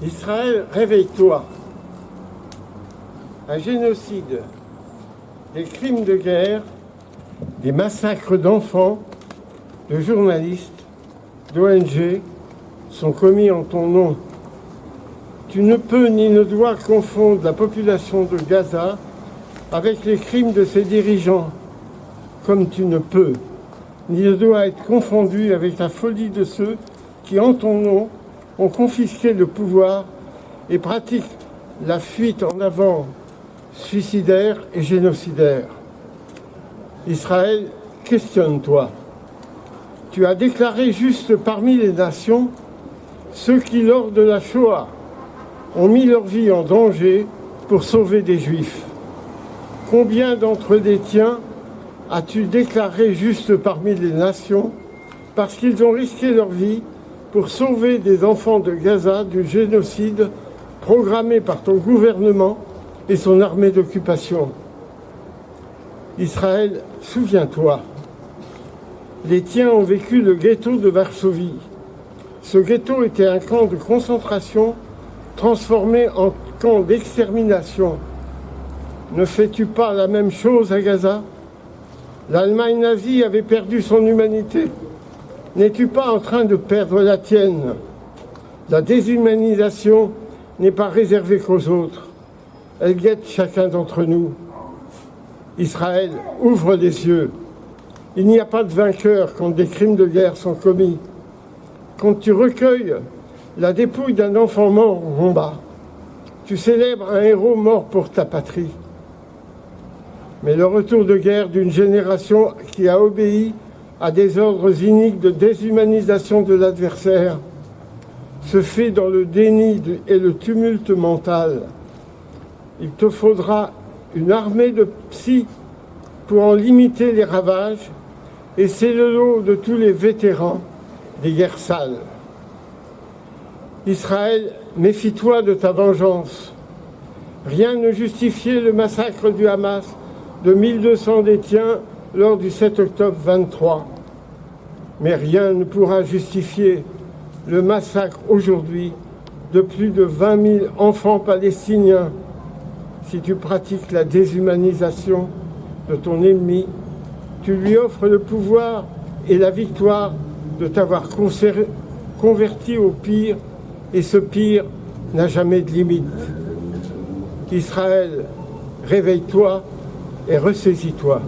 Israël, réveille-toi. Un génocide, des crimes de guerre, des massacres d'enfants, de journalistes, d'ONG sont commis en ton nom. Tu ne peux ni ne dois confondre la population de Gaza avec les crimes de ses dirigeants, comme tu ne peux ni ne dois être confondu avec la folie de ceux qui, en ton nom, ont confisqué le pouvoir et pratiquent la fuite en avant suicidaire et génocidaire. Israël, questionne-toi. Tu as déclaré juste parmi les nations ceux qui, lors de la Shoah, ont mis leur vie en danger pour sauver des Juifs. Combien d'entre les tiens as-tu déclaré juste parmi les nations parce qu'ils ont risqué leur vie pour sauver des enfants de Gaza du génocide programmé par ton gouvernement et son armée d'occupation? Israël, souviens-toi, les tiens ont vécu le ghetto de Varsovie. Ce ghetto était un camp de concentration transformé en camp d'extermination. Ne fais-tu pas la même chose à Gaza? L'Allemagne nazie avait perdu son humanité. N'es-tu pas en train de perdre la tienne? La déshumanisation n'est pas réservée qu'aux autres. Elle guette chacun d'entre nous. Israël, ouvre les yeux. Il n'y a pas de vainqueur quand des crimes de guerre sont commis. Quand tu recueilles la dépouille d'un enfant mort au combat, tu célèbres un héros mort pour ta patrie. Mais le retour de guerre d'une génération qui a obéi à des ordres iniques de déshumanisation de l'adversaire se fait dans le déni et le tumulte mental. Il te faudra une armée de psys pour en limiter les ravages, et c'est le lot de tous les vétérans des guerres sales. Israël, méfie-toi de ta vengeance. Rien ne justifiait le massacre du Hamas de 1200 des tiens lors du 7 octobre 23. Mais rien ne pourra justifier le massacre aujourd'hui de plus de 20 000 enfants palestiniens si tu pratiques la déshumanisation de ton ennemi. Tu lui offres le pouvoir et la victoire de t'avoir converti au pire, et ce pire n'a jamais de limite. Israël, réveille-toi et ressaisis-toi.